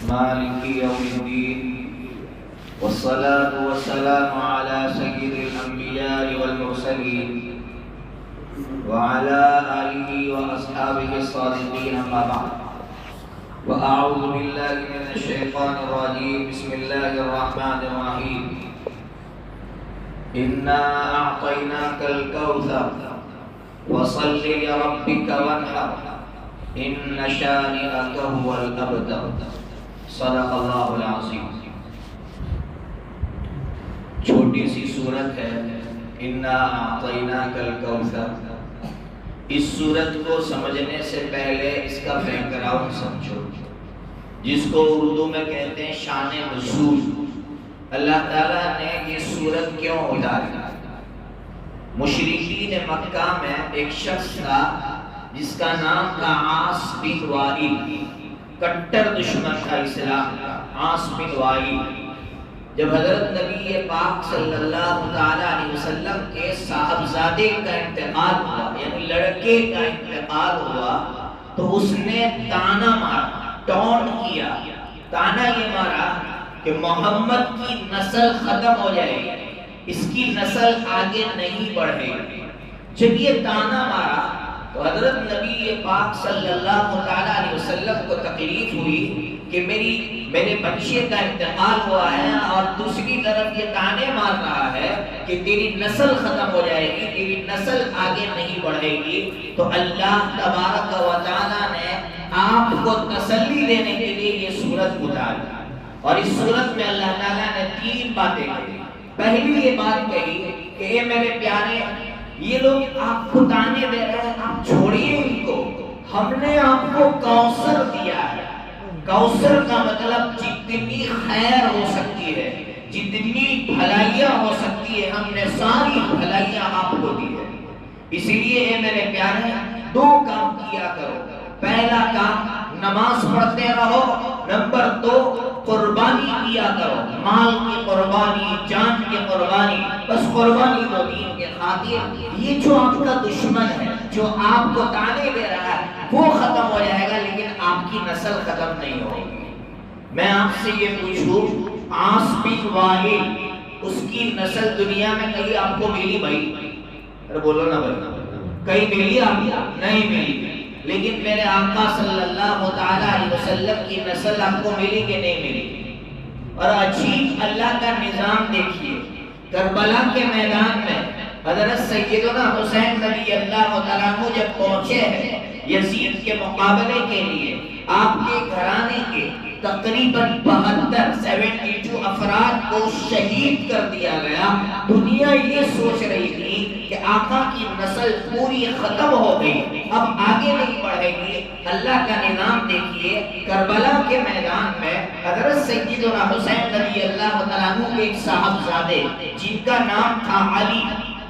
مالك يوم الدين والصلاة والسلام على سيد الأنبياء والمرسلين وعلى آله وأصحابه الصادقين أما بعد وأعوذ بالله من الشيطان الرجيم بسم الله الرحمن الرحيم إنا أعطيناك الكوثر فصل لربك وانحر إن شانئك هو الأبتر صدق اللہ العظیم۔ چھوٹی سی سورت ہے انا اعطیناک الکوثر۔ اس سورت کو سمجھنے سے پہلے اس کا بیک گراؤنڈ سمجھو، جس کو اردو میں کہتے ہیں شان نزول۔ اللہ تعالیٰ نے یہ سورت کیوں اتاری؟ مشرکین مکہ میں ایک شخص تھا جس کا نام تھا عاص بن وائل، کٹر دشمن تھا اسلام کا، عاص بن وائل۔ جب حضرت نبی پاک صلی اللہ علیہ وسلم کے صاحبزادے کا انتقال ہوا، یعنی لڑکے کا انتقال ہوا، تو اس نے تانا مارا، ٹونٹ کیا، تانا یہ مارا کہ محمد کی نسل ختم ہو جائے گی، اس کی نسل آگے نہیں بڑھے گی۔ جب یہ تانا مارا تو حضرت نبی پاک صلی اللہ علیہ وسلم کو تکلیف ہوئی کہ میرے بچے کا انتقال ہوا ہے اور دوسری طرف یہ تانے مار رہا ہے کہ تیری نسل ختم ہو جائے گی، تیری نسل آگے نہیں بڑھے گی۔ تو اللہ تبارک و تعالی نے آپ کو تسلی دینے کے لیے یہ سورت اتاری، اور اس سورت میں اللہ تعالیٰ نے 3 باتیں کہی۔ پہلی یہ بات کہی کہ اے میرے پیارے، یہ لوگ آپ کو تانے دے رہے ہیں، آپ چھوڑیے ان کو، ہم نے آپ کو کوثر دیا ہے۔ کوثر کا مطلب جتنی خیر ہو سکتی ہے، جتنی بھلائیاں ہو سکتی ہے، ہم نے ساری بھلائیاں آپ کو دی ہے۔ اسی لیے اے میرے پیارے 2 کام کیا کرو۔ پہلا کام نماز پڑھتے رہو، نمبر 2 قربانی کیا کرو، مال کی قربانی، جان کی قربانی، بس قربانی دو دین کے خاطر۔ یہ جو آپ کا دشمن ہے، جو آپ کو تانے دے رہا ہے، وہ ختم ہو جائے گا، لیکن آپ کی نسل ختم نہیں ہوگی۔ میں آپ سے یہ پوچھوں، عاص بن وائل، اس کی نسل دنیا میں کہیں آپ کو ملی بھائی؟ ارے بولو نا بھائی، کہیں ملی؟ آپ نہیں ملی، لیکن میرے آقا صلی اللہ علیہ وسلم کی نسل آپ کو ملی کہ نہیں ملی؟ اور عجیب اللہ کا نظام دیکھیے، کربلا کے میدان میں حضرت سیدنا حسین رضی اللہ تعالیٰ عنہ جب پہنچے ہیں یزید کے مقابلے کے لیے، آپ کے گھرانے کے تقریباً 72 افراد کو شہید کر دیا گیا۔ دنیا یہ سوچ رہی تھی کہ آقا کی نسل پوری ختم ہو گئی، اب آگے نہیں بڑھے گی۔ اللہ کا نظام دیکھیے، کربلا کے میدان میں حضرت سیدنا حسین رضی اللہ تعالیٰ عنہ کے ایک صاحبزادے جن کا نام تھا علی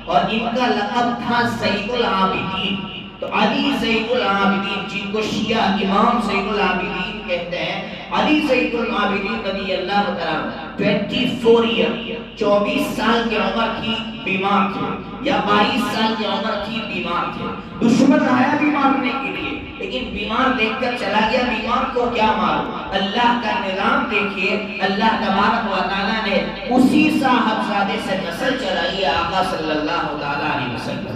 اور ان کا لقب تھا زین العابدین، تو علی زین العابدین، جن کو شیعہ امام زین العابدین کہتے ہیں، علی زین العابدین رضی اللہ تعالیٰ 24 سال کی عمر کی بیمار تھے، یا 22 سال کی عمر کی بیمار تھے۔ دشمن آیا بھی مارنے کے لیے، لیکن بیمار دیکھ کر چلا گیا، بیمار کو کیا مارو؟ اللہ کا نظام دیکھیے، اللہ تبارک و تعالیٰ نے اسی صاحبزادے سے نسل چلائی ہے، آقا صلی اللہ علیہ وسلم کی۔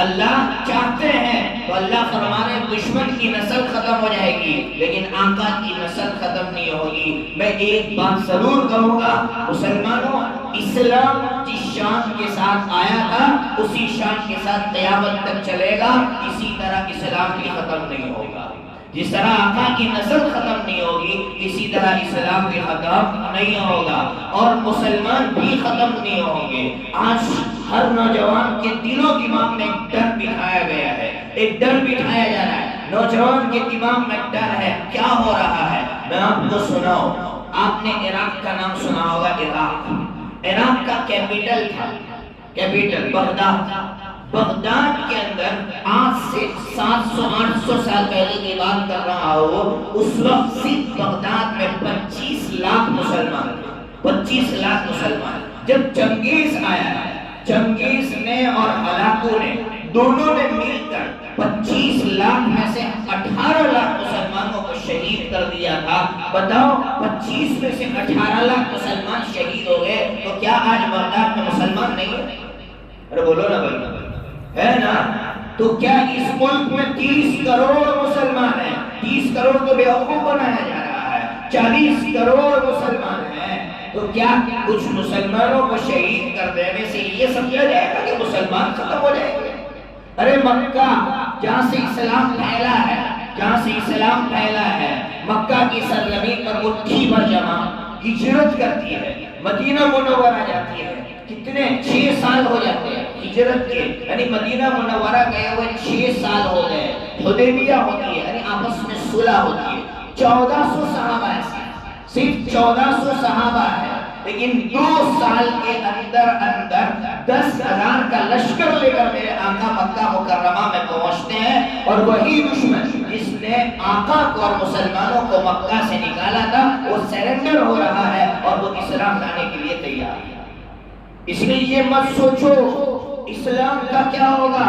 اللہ چاہتے ہیں تو اللہ فرما رہے دشمن کی نسل ختم ہو جائے گی، لیکن آقا کی نسل ختم نہیں ہوگی۔ میں ایک بات ضرور کہوں گا، مسلمانوں، اسلام جس شان کے ساتھ آیا تھا اسی شان کے ساتھ قیامت تک چلے گا، اسی طرح اسلام بھی ختم نہیں ہوگا۔ جس طرح آقا کی نسل ختم نہیں ہوگی، اسی طرح اسلام بھی ختم نہیں ہوگا، اور مسلمان بھی ختم نہیں ہوں گے۔ آج ہر نوجوان کے دلوں دماغ میں ایک ڈر بٹھایا گیا ہے، ایک ڈر بٹھایا جا رہا ہے، نوجوان کے دماغ میں ڈر ہے، کیا ہو رہا ہے؟ میں آپ کو سناؤں، آپ نے عراق کا نام سنا ہوگا۔ عراق کا کیپٹل تھا، کیپٹل بغداد۔ بغداد کے اندر آج سے 700-800 سال پہلے کی بات کر رہا ہوں، اس وقت صرف بغداد میں 25 لاکھ مسلمان تھے، 25 لاکھ مسلمان۔ جب چنگیز آیا، چنگیز نے اور ہلاکو نے دونوں نے مل کر 25 لاکھ میں سے 18 لاکھ مسلمانوں کو شہید کر دیا تھا. بتاؤ 25 میں سے 18 لاکھ مسلمان شہید ہو گئے تو کیا آج بغداد میں مسلمان نہیں ہے؟ ارے بولو نا بھائی، ہے نا؟ تو کیا اس ملک میں 30 کروڑ مسلمان ہیں؟ 30 کروڑ کو بیوقوف بنایا جا رہا ہے. 40 کروڑ مسلمان ہیں تو کیا کچھ مسلمانوں کو شہید کر دینے سے یہ سمجھا جائے گا کہ مسلمان ختم ہو جائیں گے؟ ارے مکہ جہاں سے اسلام پھیلا ہے، جہاں سے اسلام پھیلا ہے، مکہ کی سرزمین پر مٹھی بھر جماعت ہجرت کرتی ہے، مدینہ منورہ جاتی ہے. کتنے 6 سال ہو جاتے ہیں ہجرت کے، یعنی مدینہ منورہ گئے ہوئے 6 سال ہو گئے. حدیبیہ ہوتی ہے یعنی آپس میں صلح ہوتی ہے. 1400 صحابہ ہیں، صرف 1400 صحابہ ہیں، لیکن 2 سال کے اندر 10,000 کا لشکر لے کر میرے آقا مکہ مکرمہ میں پہنچتے ہیں. اور وہی دشمن جس نے آقا کو اور مسلمانوں کو مکہ سے نکالا تھا وہ سرنڈر ہو رہا ہے اور وہ اسلام لانے کے لیے تیار ہے. اس لیے یہ مت سوچو اسلام کا کیا ہوگا،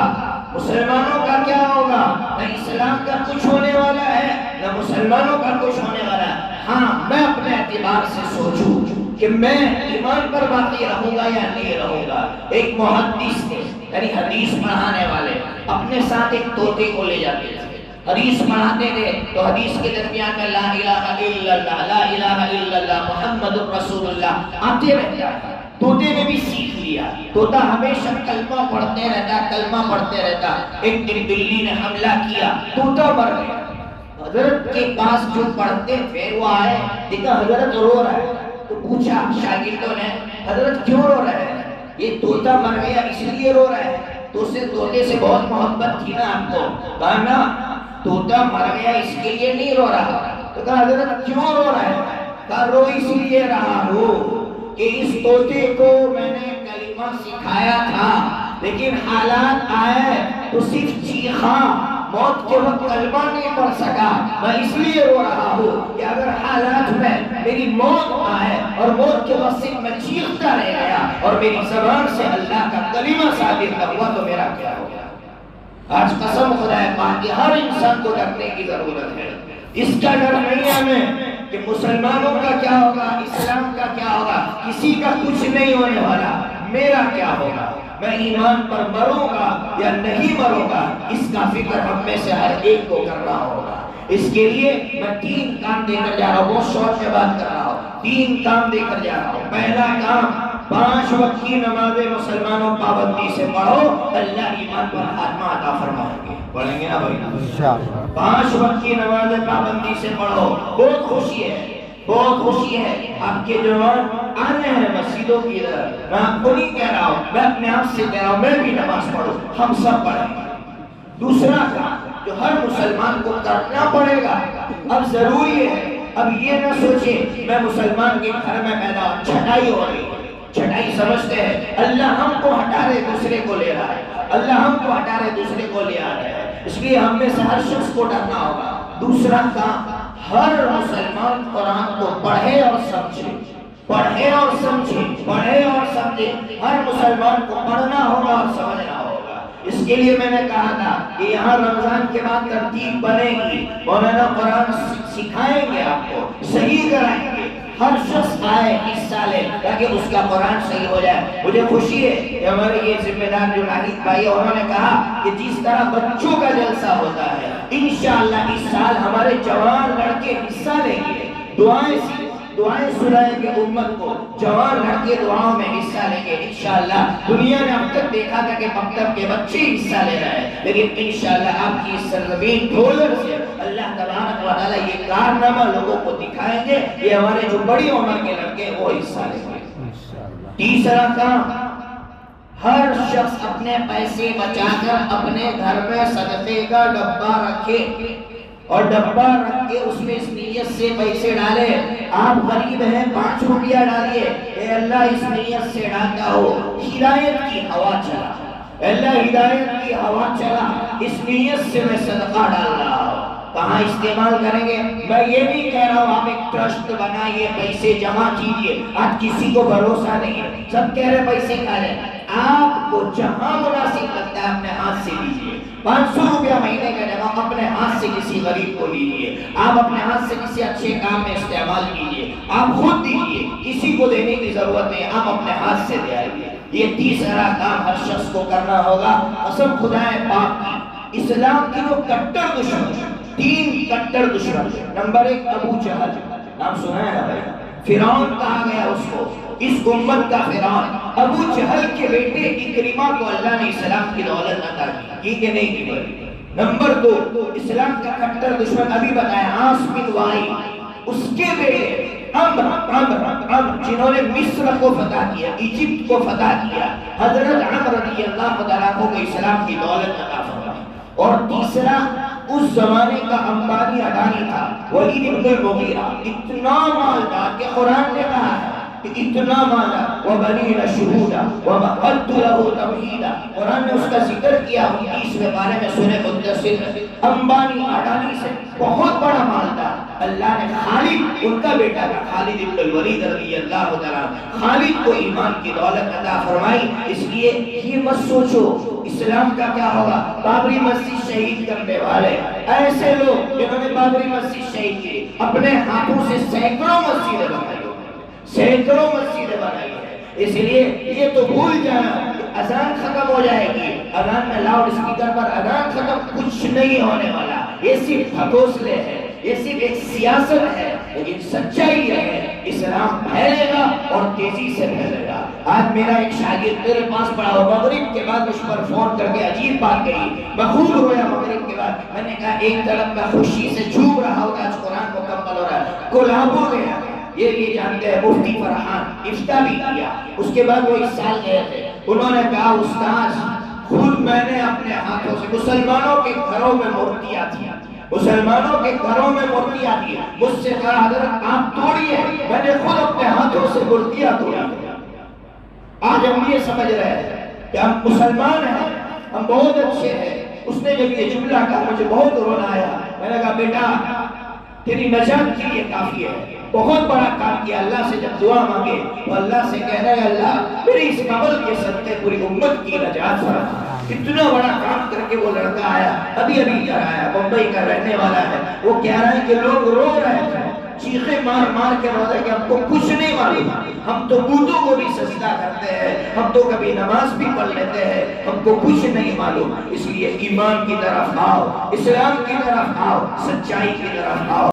مسلمانوں کا کیا ہوگا. نہ اسلام کا کچھ ہونے والا ہے نہ مسلمانوں کا کچھ ہونے والا ہے. ہاں میں اپنے اعتبار سے سوچوں کہ میں ایمان پر باقی رہوں گا یا نہیں رہوں گا. ایک محدث تھے یعنی حدیث پڑھانے والے، اپنے ساتھ ایک طوطے کو لے جاتے تھے. حدیث پڑھاتے تھے تو حدیث کے درمیان میں لا الہ الا اللہ، لا الہ الا اللہ، محمد رسول اللہ آتے رہتا ہے. طوطے نے بھی سیکھ لیا. طوطا ہمیشہ کلمہ پڑھتے رہتا. ایک دن بلی نے حملہ کیا، طوطا مر گیا. حضرت کے پاس جو پڑھتے تھے وہ آئے، دیکھا حضرت رو رہا ہے تو پوچھا شاگردوں نے حضرت کیوں رو رہے ہیں؟ یہ طوطا مر گیا اس لیے رو رہے ہیں. تو اسے طوطے سے بہت محبت تھی نا آپ کو. کہا نا طوطا مر گیا اس کے لیے نہیں رو رہا. تو کہا حضرت کیوں رو رہے ہیں؟ کہا رو اس لیے رہا ہوں کہ اس طوطے کو میں نے کلمہ سکھایا تھا، لیکن حالات آئے تو صرف چیخا، موت کے وقت کلمہ نہیں پڑھ سکا. میں اس لیے رو رہا ہوں کہ اگر حالات میں میری موت آئے اور موت کے وقت صرف میں چیختا رہ گیا اور میری زبان سے اللہ کا کلمہ صادر نہ ہوا تو میرا کیا ہوگا. آج قسم خدا پاک کہ ہر انسان کو ڈرنے کی ضرورت ہے. اس کا ڈر نہیں ہے ہمیں کہ مسلمانوں کا کیا ہوگا، اسلام کا کیا ہوگا. کسی کا کچھ نہیں ہونے والا، میرا کیا ہوگا، میں ایمان پر مروں گا یا نہیں مروں گا، اس کا فکر ہم میں سے ہر ایک کو کرنا ہوگا. اس کے لیے میں 3 کام دے کر جا رہا ہوں. بہت شوق سے بات کر رہا ہوں. 3 کام دے کر جا رہا ہوں. پہلا کام 5 وقت کی نمازیں مسلمانوں پابندی سے پڑھو، اللہ ایمان پر خاتمہ عطا فرمائیں گے. پڑھیں گے نا بھائی انشاءاللہ. 5 وقت کی نمازیں پابندی سے پڑھو. بہت خوشی ہے، بہت خوشی ہے آپ کے جوان آنے ہیں مسجدوں کی طرف. میں آپ کو نہیں کہہ رہا ہوں، میں اپنے آپ سے کہہ رہا ہوں میں بھی نماز پڑھوں. ہم سب پڑھیں گے. دوسرا کام جو ہر مسلمان کو کرنا پڑے گا، اب ضروری ہے. اب یہ نہ سوچیں میں مسلمان کے گھر میں پیدا ہوں، چھٹائی ہو رہی ہے. چھٹائی سمجھتے ہیں اللہ ہم کو ہٹا رہے دوسرے کو لے رہا ہے، اللہ ہم کو ہٹا رہے دوسرے کو لے آ رہے ہیں. اس لیے ہم میں سے ہر شخص کو ڈرنا ہوگا. دوسرا کام ہر مسلمان قرآن کو پڑھے اور سمجھے، پڑھے اور سمجھے، پڑھے اور سمجھے. ہر مسلمان کو پڑھنا ہوگا اور سمجھنا ہوگا. اس کے لیے میں نے کہا تھا کہ یہاں رمضان کے بعد ترتیب بنے گی، مولانا قرآن سکھائیں گے، آپ کو صحیح کرائیں گے. ہر شخص آئے حصہ لے تاکہ اس کا قرآن صحیح ہو جائے. مجھے خوشی ہے کہ ہمارے یہ ذمہ دار جو ناہید بھائی ہے انہوں نے کہا کہ جس طرح بچوں کا جلسہ ہوتا ہے انشاءاللہ اس سال ہمارے جوان لڑکے حصہ لیں گے. دعائیں سنائیں گے امت کو. جوان لڑکے دعاؤں میں حصہ لیں گے انشاءاللہ. دنیا نے اب تک دیکھا تھا کہ مکتب کے بچے حصہ لے رہے ہیں، لیکن انشاءاللہ آپ کی اس سرزمین ڈھولر سے اللہ تبارک و تعالیٰ یہ کارنامہ لوگوں کو دکھائیں گے. یہ ہمارے جو بڑی عمر کے لڑکے وہ حصہ لیں گے. تیسرا کام ہر شخص اپنے پیسے بچا کر اپنے گھر میں صدقے کا ڈبہ رکھے اور ڈبہ رکھ کے اس میں اس نیت سے پیسے ڈالے. آپ غریب ہیں 5 روپیہ ڈالیے، اے اللہ اس نیت سے ڈالتا ہو ہدایت کی ہوا چلا، اللہ ہدایت کی ہوا چلا، اس نیت سے میں صدقہ ڈال رہا ہوں. کہاں استعمال کریں گے؟ میں یہ نہیں کہہ رہا ہوں آپ ایک ٹرسٹ بنائیے، پیسے جمع کیجیے. آج کسی کو بھروسہ نہیں ہے، سب کہہ رہے پیسے کھا لیں. آپ کو جہاں مناسب لگتا ہے اپنے ہاتھ سے دیجیے. 500 روپیہ مہینے کا جمع اپنے ہاتھ سے کسی غریب کو دیجیے، آپ اپنے ہاتھ سے کسی اچھے کام میں استعمال کیجیے، آپ خود دیجیے، کسی کو دینے کی ضرورت نہیں، آپ اپنے ہاتھ سے دے آئیے۔ یہ تیسرا کام ہر شخص کو کرنا ہوگا۔ قسم خدا پاک کی، اسلام کی جو کٹر دشمن، 3 کٹر دشمن، نمبر 1 ابو جہل، نام سنا ہے نا بھائی، فرعون کہا گیا اس کو، اس امت کا فرعون۔ ابو جہل کے بیٹے اکرمہ کو اللہ نے اسلام کی دولت عطا کی کہ نہیں کی بھائی؟ نمبر 2 اسلام کا کٹر دشمن ابھی بتایا عاص بن وائل، اس کے بیٹے عمرو جنہوں نے مصر کو فتح کیا، ایجپٹ کو فتح کیا، حضرت عمرو رضی اللہ تعالیٰ کو اسلام کی دولت عطا فرمائی۔ اور تیسرا اس زمانے کا امبانی اڈانی تھا، ولید بن المغیرہ، اتنا مالدار کہ قرآن نے کہا ہے کہ اتنا مالا وبنین شہودا ومہدت له تمہیدا، قرآن نے اس کا ذکر کیا 19ویں پارے میں سورہ مدثر۔ امبانی اڈانی سے بہت بڑا مالدار، اللہ نے خالد، ان کا بیٹا تھا خالد بن الولید رضی اللہ تعالیٰ، خالد کو ایمان کی دولت عطا فرمائی۔ اس لیے یہ مت سوچو اسلام کا کیا ہوگا، بابری مسجد شہید کرنے والے ایسے لوگ جنہوں نے بابری مسجد شہید کی، اپنے ہاتھوں سے سینکڑوں مسجدیں بنائی، سینکڑوں مسجدیں بنائی ہے۔ اس لیے یہ تو بھول جانا کہ اذان ختم ہو جائے گی، اذان میں لاؤڈ اسپیکر پر اذان ختم، کچھ نہیں ہونے والا، یہ صرف ٹھکوسلے ہے، یہ صرف ایک سیاست ہے، لیکن سچائی یہ ہے اسلام پھیلے گا اور تیزی سے پھیلے گا۔ آج میرا ایک شاگرد میرے پاس پڑا ہو، مغرب کے بعد مجھ پر فون کر کے عجیب بات کہی، میں خوب رویا مغرب کے بعد، میں نے کہا ایک طرف میں خوشی سے جھوم رہا ہوں، آج قرآن مکمل ہو رہا ہے، کولابو گیا، یہ جانتے ہیں مفتی فرحان افتاء بھی کیا، اس کے بعد وہ اس سال گئے تھے، انہوں نے کہا استاذ خود میں نے اپنے ہاتھوں سے، مسلمانوں کے گھروں میں مورتیاں تھیں، مسلمانوں کے گھروں میں مورتیاں تھیں، مجھ سے کہا حضرت آپ توڑیے، میں نے خود اپنے ہاتھوں سے مورتیاں توڑی۔ آج ہم یہ سمجھ رہے ہیں کہ ہم مسلمان ہیں، ہم بہت اچھے ہیں۔ اس نے جب یہ جملہ کہا مجھے بہت رونا آیا، میں نے کہا بیٹا تیری نجات کے لیے کافی ہے، بہت بڑا کام کیا، اللہ سے جب دعا مانگے تو اللہ سے کہنا ہے اللہ میری اس عمل کے صدقے پوری امت کی نجات فرما۔ اتنا بڑا کام کر کے وہ لڑکا آیا، ابھی گھر آیا، بمبئی کا رہنے والا ہے، وہ کہہ رہا ہے کہ لوگ رو رہے تھے، چیخیں مار مار کے رو رہے کہ ہم کو کچھ نہیں معلوم، ہم تو بتوں کو بھی سجدہ کرتے ہیں، ہم تو کبھی نماز بھی پڑھ لیتے ہیں، ہم کو کچھ نہیں معلوم۔ اس لیے ایمان کی طرف آؤ، اسلام کی طرف آؤ، سچائی کی طرف آؤ۔